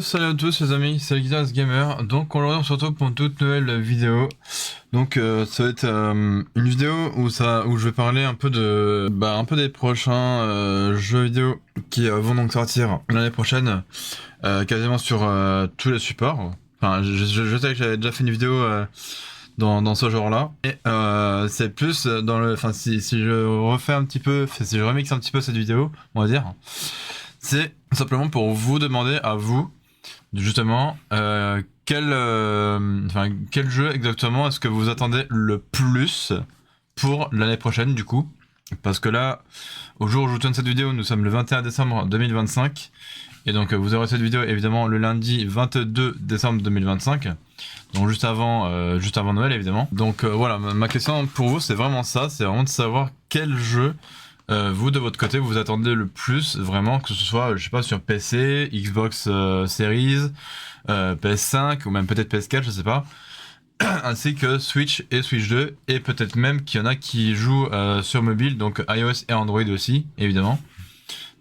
Salut à tous les amis, c'est Guitars Gamer. Donc aujourd'hui on se retrouve pour une toute nouvelle vidéo. Ça va être une vidéo où je vais parler un peu des prochains jeux vidéo qui vont donc sortir l'année prochaine, quasiment sur tous les supports. Enfin, je sais que j'avais déjà fait une vidéo dans ce genre-là. Et c'est plus dans le, enfin si je refais un petit peu, si je remixe un petit peu cette vidéo, on va dire. C'est simplement pour vous demander à vous, justement, quel jeu exactement est-ce que vous attendez le plus pour l'année prochaine, du coup. Parce que là, au jour où je tourne cette vidéo, nous sommes le 21 décembre 2025. Et donc, vous aurez cette vidéo, évidemment, le lundi 22 décembre 2025. Donc, juste avant Noël, évidemment. Donc, voilà, ma question pour vous, c'est vraiment ça. C'est vraiment de savoir quel jeu vous de votre côté vous attendez le plus vraiment, que ce soit je sais pas sur PC, Xbox Series, PS5 ou même peut-être PS4, je sais pas, ainsi que Switch et Switch 2, et peut-être même qu'il y en a qui jouent sur mobile, donc iOS et Android aussi évidemment.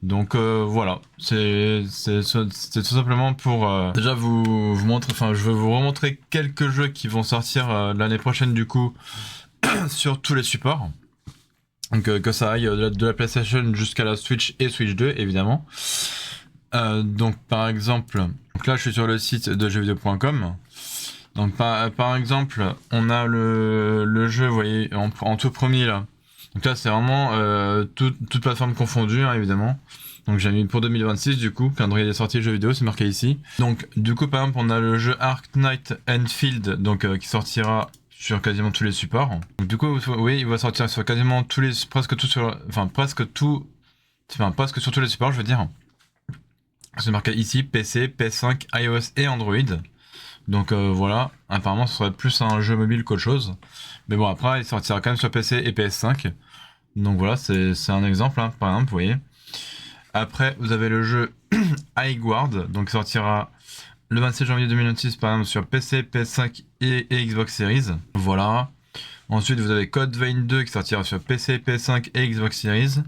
Donc voilà, c'est tout simplement pour déjà vous montrer, enfin je vais vous remontrer quelques jeux qui vont sortir l'année prochaine du coup sur tous les supports. Donc que ça aille de la PlayStation jusqu'à la Switch et Switch 2 évidemment. Donc par exemple, donc là je suis sur le site de jeuxvideo.com. Donc par exemple, on a le jeu, vous voyez, en tout premier là. Donc là c'est vraiment toute plateforme confondue hein, évidemment. Donc j'ai mis pour 2026 du coup, calendrier des sorties de jeux vidéo, c'est marqué ici. Donc du coup par exemple on a le jeu Ark Knight Enfield donc qui sortira sur quasiment tous les supports. Donc du coup, oui, il va sortir sur quasiment presque sur tous les supports, je veux dire. C'est marqué ici, PC, PS5, iOS et Android. Donc voilà, apparemment ce serait plus un jeu mobile qu'autre chose. Mais bon, après, il sortira quand même sur PC et PS5. Donc voilà, c'est un exemple, hein, par exemple, vous voyez. Après, vous avez le jeu Highguard, donc il sortira le 26 janvier 2026 par exemple sur PC, PS5 et Xbox Series. Voilà. Ensuite vous avez Code Vein 2 qui sortira sur PC, PS5 et Xbox Series.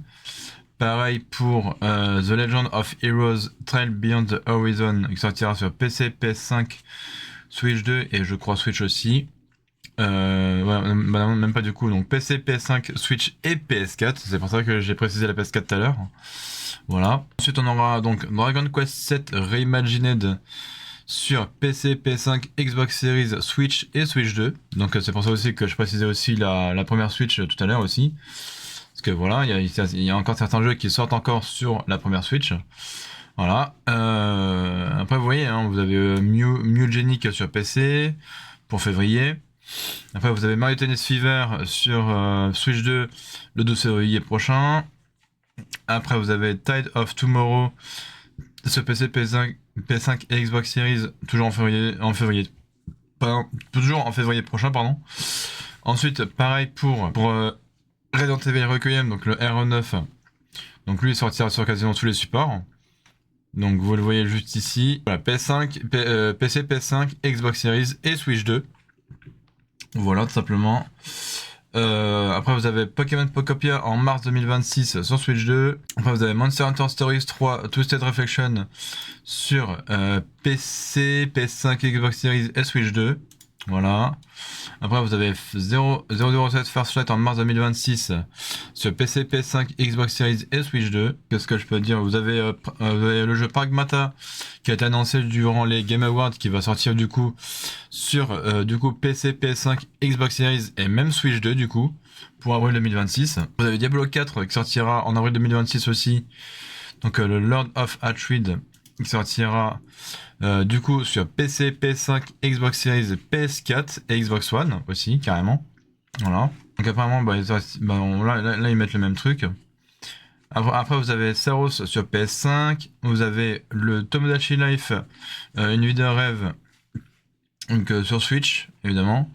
Pareil pour The Legend of Heroes Trail Beyond the Horizon qui sortira sur PC, PS5, Switch 2 et je crois Switch aussi. Voilà, même pas du coup, donc PC, PS5, Switch et PS4. C'est pour ça que j'ai précisé la PS4 tout à l'heure. Voilà. Ensuite on aura donc Dragon Quest 7 Reimagined sur PC, PS5, Xbox Series, Switch et Switch 2. Donc c'est pour ça aussi que je précisais aussi la première Switch tout à l'heure aussi. Parce que voilà, il y a encore certains jeux qui sortent encore sur la première Switch. Voilà. Après vous voyez, hein, vous avez Mewgenic sur PC pour février. Après vous avez Mario Tennis Fever sur Switch 2 le 12 février prochain. Après vous avez Tide of Tomorrow sur PC, PS5 et Xbox Series, toujours toujours en février prochain, pardon. Ensuite, pareil pour Resident Evil Requiem, donc le RE9. Donc lui, il sortira sur quasiment tous les supports. Donc vous le voyez juste ici. Voilà, PC, PS5, Xbox Series et Switch 2. Voilà, tout simplement. Après vous avez Pokémon Pocopia en mars 2026 sur Switch 2. Après vous avez Monster Hunter Stories 3 Twisted Reflection sur PC, PS5, Xbox Series et Switch 2. Voilà. Après vous avez 007 First Flight en mars 2026 sur PC, PS5, Xbox Series et Switch 2. Qu'est-ce que je peux dire, vous avez le jeu Pragmata qui a été annoncé durant les Game Awards qui va sortir du coup sur PC, PS5, Xbox Series et même Switch 2 du coup pour avril 2026. Vous avez Diablo 4 qui sortira en avril 2026 aussi. Donc le Lord of Hatred qui sortira du coup sur PC, PS5, Xbox Series, PS4 et Xbox One aussi carrément. Voilà. Donc apparemment là ils mettent le même truc. Après vous avez Saros sur PS5, vous avez le Tomodachi Life, une vie de rêve donc, sur Switch évidemment,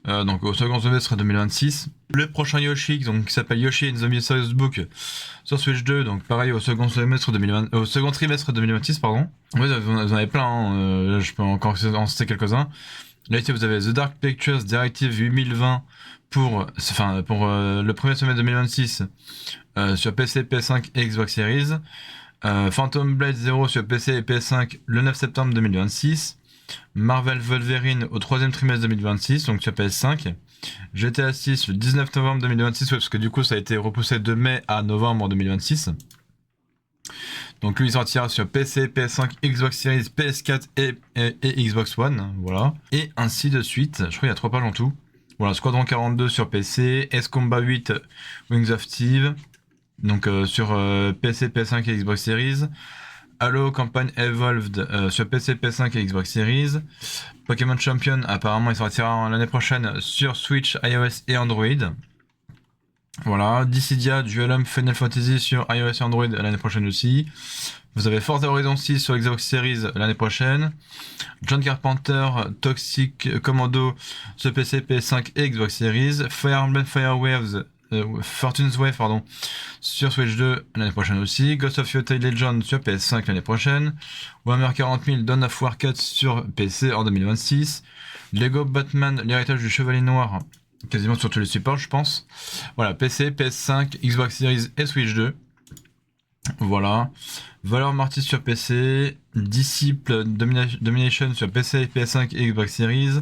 donc au second semestre 2026. Le prochain Yoshi donc, qui s'appelle Yoshi in the Mysterious Book sur Switch 2, donc pareil au second trimestre 2026 pardon. Oui, vous en avez plein, hein. Là, je peux encore en citer quelques-uns. Là ici vous avez The Dark Pictures Directive 8020 pour le premier semestre 2026 sur PC, PS5 et Xbox Series. Phantom Blade 0 sur PC et PS5 le 9 septembre 2026. Marvel Wolverine au 3e trimestre 2026, donc sur PS5. GTA 6 le 19 novembre 2026, ouais, parce que du coup ça a été repoussé de mai à novembre 2026. Donc lui il sortira sur PC, PS5, Xbox Series, PS4 et Xbox One, voilà. Et ainsi de suite, je crois qu'il y a 3 pages en tout. Voilà, Squadron 42 sur PC, S-Combat 8 Wings of Steve, donc sur PC, PS5 et Xbox Series. Halo Campaign Evolved sur PC, PS5 et Xbox Series. Pokémon Champion, apparemment il sortira l'année prochaine sur Switch, iOS et Android. Voilà, Dissidia, Duel Final Fantasy sur iOS et Android l'année prochaine aussi. Vous avez Forza Horizon 6 sur Xbox Series l'année prochaine. John Carpenter, Toxic Commando sur PC, PS5 et Xbox Series. Fire Emblem Fortune's Wave sur Switch 2 l'année prochaine aussi. Ghost of Yotei Legend sur PS5 l'année prochaine. Warhammer 40 000 Dawn of War 4 sur PC en 2026. Lego Batman, l'héritage du Chevalier Noir, quasiment sur tous les supports je pense. Voilà, PC, PS5, Xbox Series et Switch 2. Voilà. Valor Martis sur PC. Disciple Domination sur PC, PS5 et Xbox Series.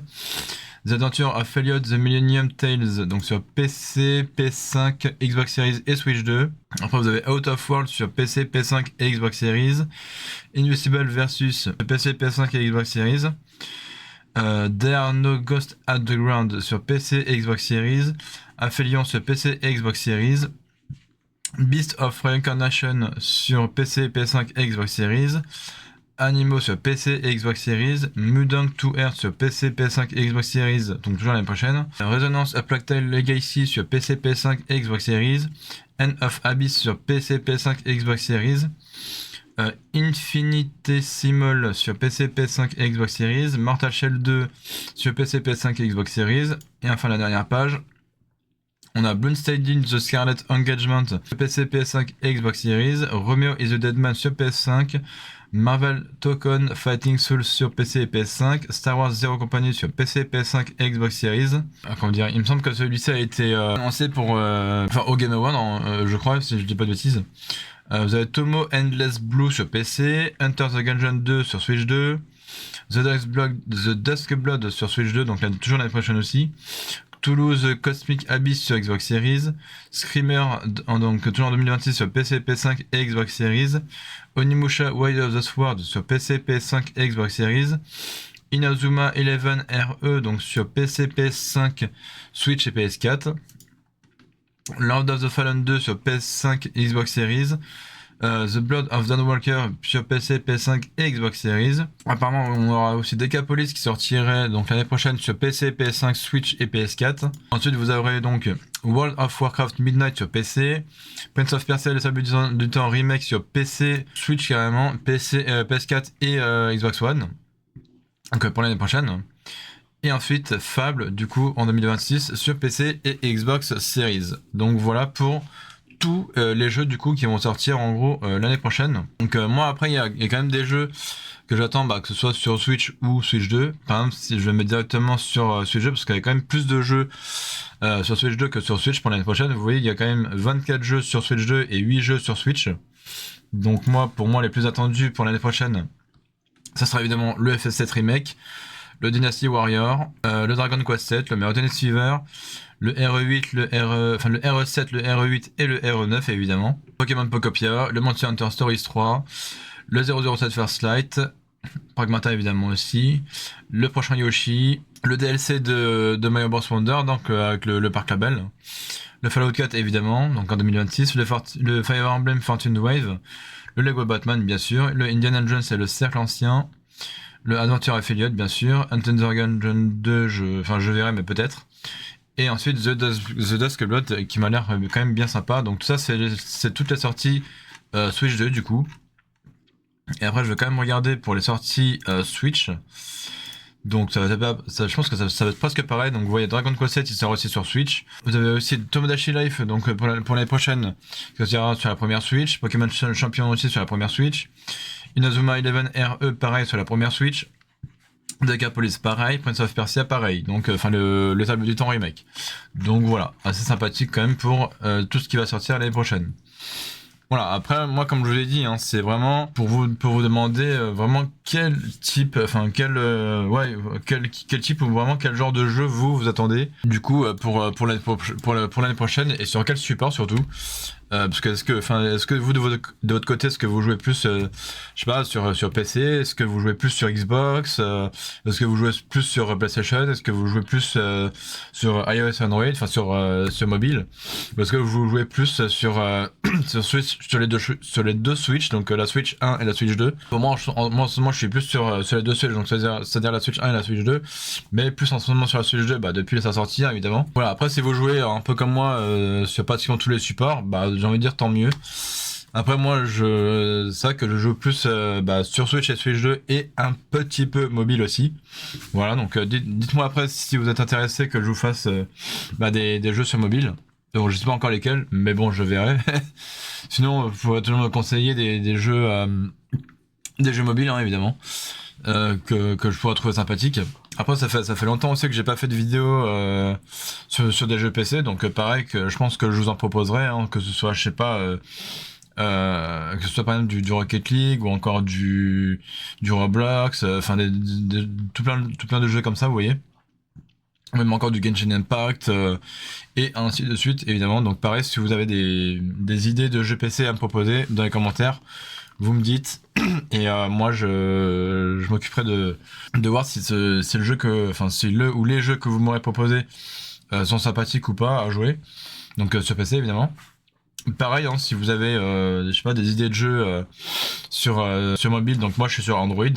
The Adventure of Elliot The Millennium Tales, donc sur PC, PS5, Xbox Series et Switch 2. Après vous avez Out of World sur PC, PS5 et Xbox Series. Invisible versus PC, PS5 et Xbox Series. There Are No Ghosts at the Ground sur PC et Xbox Series. Aphelion sur PC et Xbox Series. Beast of Reincarnation sur PC, PS5 et Xbox Series. Animo sur PC et Xbox Series. Mudang 2 Earth sur PC, PS5 et Xbox Series, donc toujours l'année prochaine. Resonance A Plague Tale Legacy sur PC, PS5 et Xbox Series. End of Abyss sur PC, PS5 et Xbox Series. Infinitesimal sur PC, PS5 et Xbox Series. Mortal Shell 2 sur PC, PS5 et Xbox Series. Et enfin la dernière page, on a Bloodstained The Scarlet Engagement sur PC, PS5 et Xbox Series. Romeo is the Dead Man sur PS5. Marvel Token Fighting Souls sur PC et PS5. Star Wars Zero Company sur PC, PS5 et Xbox Series. Comment dire, il me semble que celui-ci a été annoncé pour au Game Awards, je crois, si je dis pas de bêtises. Vous avez Tomo Endless Blue sur PC. Enter the Gungeon 2 sur Switch 2. The Dusk Blood sur Switch 2, donc là, toujours l'année prochaine aussi. Toulouse Cosmic Abyss sur Xbox Series. Screamer, donc toujours en 2026 sur PC, PS5 et Xbox Series. Onimusha Wild of the Sword sur PC, PS5 et Xbox Series. Inazuma 11 RE, donc sur PC, PS5, Switch et PS4. Lord of the Fallen 2 sur PS5 et Xbox Series. The Blood of Dawnwalker sur PC, PS5 et Xbox Series. Apparemment, on aura aussi Decapolis qui sortirait donc l'année prochaine sur PC, PS5, Switch et PS4. Ensuite, vous aurez donc World of Warcraft Midnight sur PC, Prince of Persia: Le Sabre du Temps remake sur PC, Switch carrément, PC, PS4 et Xbox One. Donc pour l'année prochaine. Et ensuite Fable du coup en 2026 sur PC et Xbox Series. Donc voilà pour tous les jeux du coup qui vont sortir en gros l'année prochaine. Donc moi après il y a quand même des jeux que j'attends, que ce soit sur Switch ou Switch 2. Par exemple si je vais mettre directement sur Switch 2 parce qu'il y a quand même plus de jeux sur Switch 2 que sur Switch pour l'année prochaine. Vous voyez il y a quand même 24 jeux sur Switch 2 et 8 jeux sur Switch. Donc pour moi les plus attendus pour l'année prochaine, ça sera évidemment le FF7 Remake, le Dynasty Warrior, le Dragon Quest 7, le Metroid Fever, le RE8, le RE7, le RE8 et le RE9 évidemment, Pokémon Pocopia, le Monster Hunter Stories 3, le 007 First Light, Pragmata évidemment aussi, le prochain Yoshi, le DLC de Mario Bros Wonder, donc avec le Parc Label, le Fallout 4 évidemment, donc en 2026, le Fire Emblem Fortune Wave, le Lego Batman bien sûr, le Indiana Jones et le Cercle Ancien, le Adventure Affiliate bien sûr, Enter the Gungeon 2, je verrai mais peut-être. Et ensuite The Dusk Blood qui m'a l'air quand même bien sympa. Donc tout ça c'est toute la sortie Switch 2 du coup. Et après je vais quand même regarder pour les sorties Switch. Donc je pense que ça va être presque pareil. Donc vous voyez Dragon Quest 7 il sort aussi sur Switch. Vous avez aussi Tomodachi Life donc pour l'année prochaine qui sortira sur la première Switch. Pokémon Champion aussi sur la première Switch. Inazuma 11 RE pareil sur la première Switch. Decapolis pareil, Prince of Persia pareil, donc le Sabre du Temps remake. Donc voilà, assez sympathique quand même pour tout ce qui va sortir l'année prochaine. Voilà, après, moi, comme je vous l'ai dit, hein, c'est vraiment pour vous demander vraiment quel type, enfin, quel type ou vraiment quel genre de jeu vous attendez, du coup, pour l'année prochaine et sur quel support surtout. Parce que est-ce que vous de votre côté, est-ce que vous jouez plus, je sais pas, sur PC, est-ce que vous jouez plus sur Xbox, est-ce que vous jouez plus sur PlayStation, est-ce que vous jouez plus sur iOS, Android, enfin sur mobile, ou est-ce que vous jouez plus sur sur Switch, sur les deux Switch, donc la Switch 1 et la Switch 2. Pour moi, moi en ce moment, je suis plus sur les deux Switch, donc c'est-à-dire la Switch 1 et la Switch 2, mais plus en ce moment sur la Switch 2, bah depuis sa sortie, hein, évidemment. Voilà, après si vous jouez un peu comme moi sur pratiquement tous les supports, bah j'ai envie de dire tant mieux. Après moi, c'est vrai que je joue plus sur Switch et Switch 2 et un petit peu mobile aussi. Voilà, donc dites-moi après si vous êtes intéressé que je vous fasse des jeux sur mobile. Donc je sais pas encore lesquels, mais bon, je verrai. Sinon, vous pourrez toujours me conseiller des jeux mobiles, hein, évidemment, que je pourrais trouver sympathiques. Après, ça fait longtemps aussi que j'ai pas fait de vidéo sur des jeux PC, donc pareil que je pense que je vous en proposerai, hein, que ce soit, je sais pas, que ce soit par exemple du Rocket League ou encore du Roblox, enfin tout plein de jeux comme ça, vous voyez. Même encore du Genshin Impact et ainsi de suite, évidemment. Donc pareil, si vous avez des idées de jeux PC à me proposer dans les commentaires, vous me dites et moi je m'occuperai de voir si c'est le jeu si le ou les jeux que vous m'aurez proposés sont sympathiques ou pas à jouer. Donc sur PC évidemment. Pareil, hein, si vous avez je sais pas des idées de jeux sur mobile, donc moi je suis sur Android.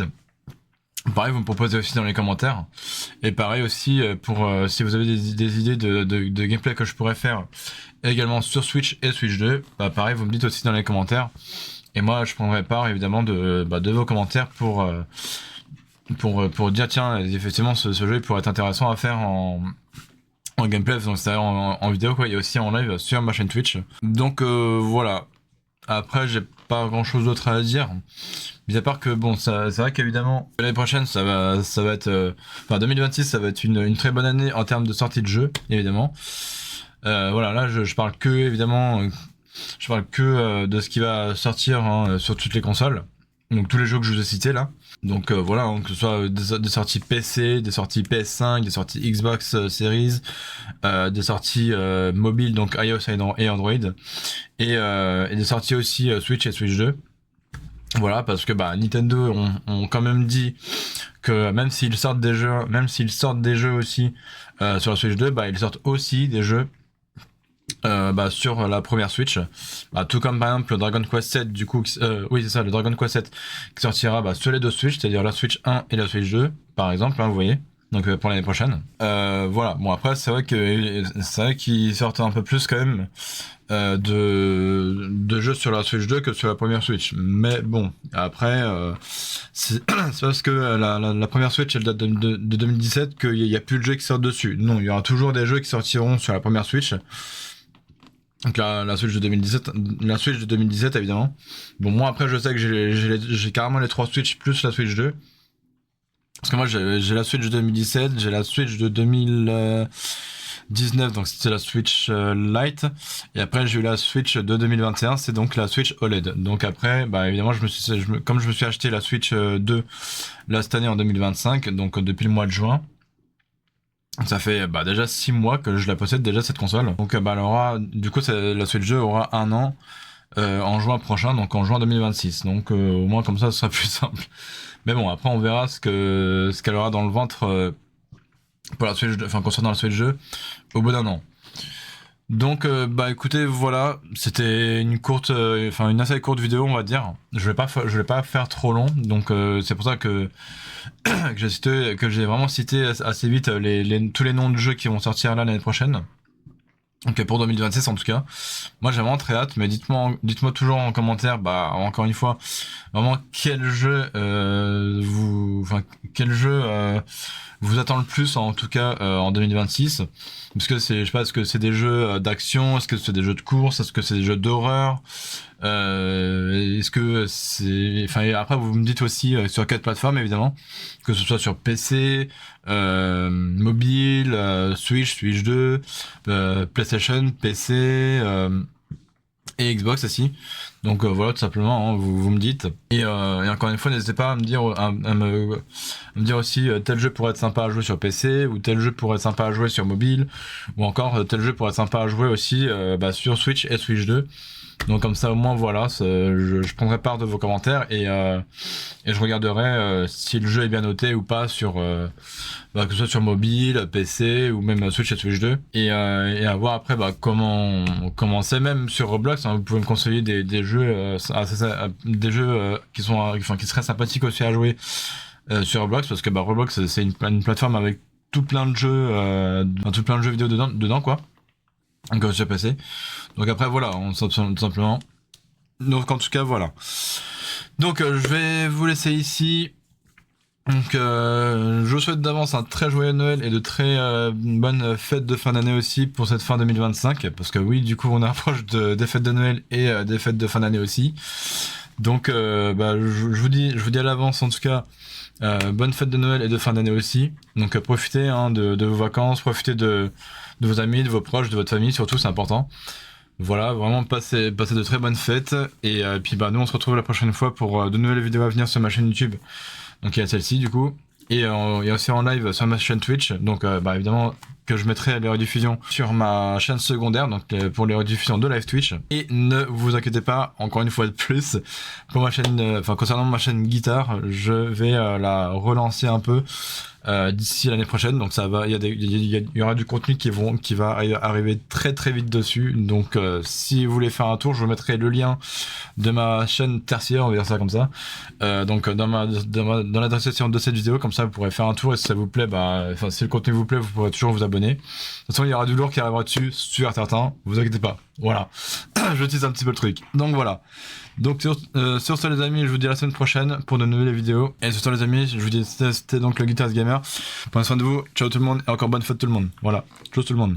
Pareil, vous me proposez aussi dans les commentaires. Et pareil aussi pour si vous avez des idées de gameplay que je pourrais faire également sur Switch et Switch 2, bah pareil, vous me dites aussi dans les commentaires. Et moi, je prendrai part évidemment de vos commentaires pour dire tiens, effectivement, ce jeu pourrait être intéressant à faire en gameplay, donc c'est-à-dire en vidéo quoi. Il y a aussi en live sur ma chaîne Twitch. Donc voilà. Après, j'ai pas grand-chose d'autre à dire. Mis à part que bon, c'est vrai qu'évidemment l'année prochaine, ça va être, 2026, ça va être une très bonne année en termes de sortie de jeu, évidemment. Voilà, là, je parle que évidemment. Je parle que de ce qui va sortir hein, sur toutes les consoles. Donc tous les jeux que je vous ai cités là. Donc voilà, hein, que ce soit des sorties PC, des sorties PS5, des sorties Xbox Series, des sorties mobiles, donc iOS et Android, et des sorties aussi Switch et Switch 2. Voilà, parce que Nintendo ont quand même dit que même s'ils sortent des jeux aussi sur la Switch 2, ils sortent aussi des jeux sur la première Switch, tout comme par exemple le Dragon Quest 7 du coup oui c'est ça, le Dragon Quest 7 qui sortira sur les deux Switch, c'est-à-dire la Switch 1 et la Switch 2 par exemple, hein, vous voyez, donc pour l'année prochaine. Voilà, bon après c'est vrai qu'ils sortent un peu plus quand même de jeux sur la Switch 2 que sur la première Switch, mais bon après c'est parce que la première Switch elle date de 2017 qu'il y a plus de jeux qui sortent dessus. Non, il y aura toujours des jeux qui sortiront sur la première Switch. Donc la Switch de 2017 évidemment. Bon, moi après je sais que j'ai carrément les 3 Switch plus la Switch 2. Parce que moi j'ai la Switch de 2017, j'ai la Switch de 2019, donc c'était la Switch Lite, et après j'ai eu la Switch de 2021, c'est donc la Switch OLED. Donc après évidemment comme je me suis acheté la Switch 2 là cette année en 2025, donc depuis le mois de juin. Ça fait déjà 6 mois que je la possède déjà cette console. Donc du coup la Switch 2 aura un an en juin prochain, donc en juin 2026. Donc au moins comme ça ce sera plus simple. Mais bon, après on verra ce qu'elle aura dans le ventre pour la Switch 2, concernant la Switch 2 au bout d'un an. Donc écoutez, voilà, c'était une assez courte vidéo on va dire. Je vais pas faire trop long, donc c'est pour ça que j'ai vraiment cité assez vite tous les noms de jeux qui vont sortir là l'année prochaine. Donc pour 2026 en tout cas. Moi j'ai vraiment très hâte, mais dites-moi toujours en commentaire, encore une fois, vraiment quel jeu vous attend le plus en tout cas en 2026. Parce que je sais pas, est-ce que c'est des jeux d'action, est-ce que c'est des jeux de course, est-ce que c'est des jeux d'horreur, est-ce que c'est, après vous me dites aussi sur quelle plateforme évidemment, que ce soit sur PC, mobile, Switch 2, PlayStation, PC et Xbox aussi. Donc voilà, tout simplement, hein, vous me dites. Et encore une fois, n'hésitez pas à me dire, à me dire aussi tel jeu pourrait être sympa à jouer sur PC, ou tel jeu pourrait être sympa à jouer sur mobile, ou encore tel jeu pourrait être sympa à jouer aussi sur Switch et Switch 2. Donc comme ça au moins voilà, je prendrai part de vos commentaires et je regarderai si le jeu est bien noté ou pas sur que ce soit sur mobile, PC ou même Switch et Switch 2 et à voir après comment c'est même sur Roblox, hein, vous pouvez me conseiller des jeux des jeux qui seraient sympathiques aussi à jouer sur Roblox, parce que Roblox c'est une plateforme avec tout plein de jeux vidéo dedans quoi. Encore sur PC. Donc après voilà, tout simplement. Donc en tout cas voilà. Donc je vais vous laisser ici. Donc je vous souhaite d'avance un très joyeux Noël et de très bonnes fêtes de fin d'année aussi pour cette fin 2025. Parce que oui, du coup on approche des fêtes de Noël et des fêtes de fin d'année aussi. Donc je vous dis à l'avance en tout cas. Bonne fête de Noël et de fin d'année aussi. Donc profitez de vos vacances, profitez de vos amis, de vos proches, de votre famille surtout, c'est important. Voilà, vraiment passez de très bonnes fêtes. Et puis nous on se retrouve la prochaine fois pour de nouvelles vidéos à venir sur ma chaîne YouTube. Donc il y a celle-ci du coup. Et il y a aussi en live sur ma chaîne Twitch. Donc évidemment que je mettrai les rediffusions sur ma chaîne secondaire, donc pour les rediffusions de live Twitch. Et ne vous inquiétez pas, encore une fois de plus, pour ma chaîne, concernant ma chaîne guitare, je vais la relancer un peu d'ici l'année prochaine. Donc ça va, il y aura du contenu qui va arriver très très vite dessus. Donc si vous voulez faire un tour, je vous mettrai le lien de ma chaîne tertiaire, on va dire ça comme ça. Donc dans la description de cette vidéo, comme ça vous pourrez faire un tour et si ça vous plaît, si le contenu vous plaît, vous pourrez toujours vous abonner. De toute façon, il y aura du lourd qui arrivera dessus, sûr certain. Vous inquiétez pas. Voilà. Je tease un petit peu le truc. Donc voilà. Donc sur ce les amis, je vous dis à la semaine prochaine pour de nouvelles vidéos. Et sur ce les amis, je vous dis c'était donc le Guitarist Gamer. Prenez soin de vous. Ciao tout le monde et encore bonne fête tout le monde. Voilà. Ciao tout le monde.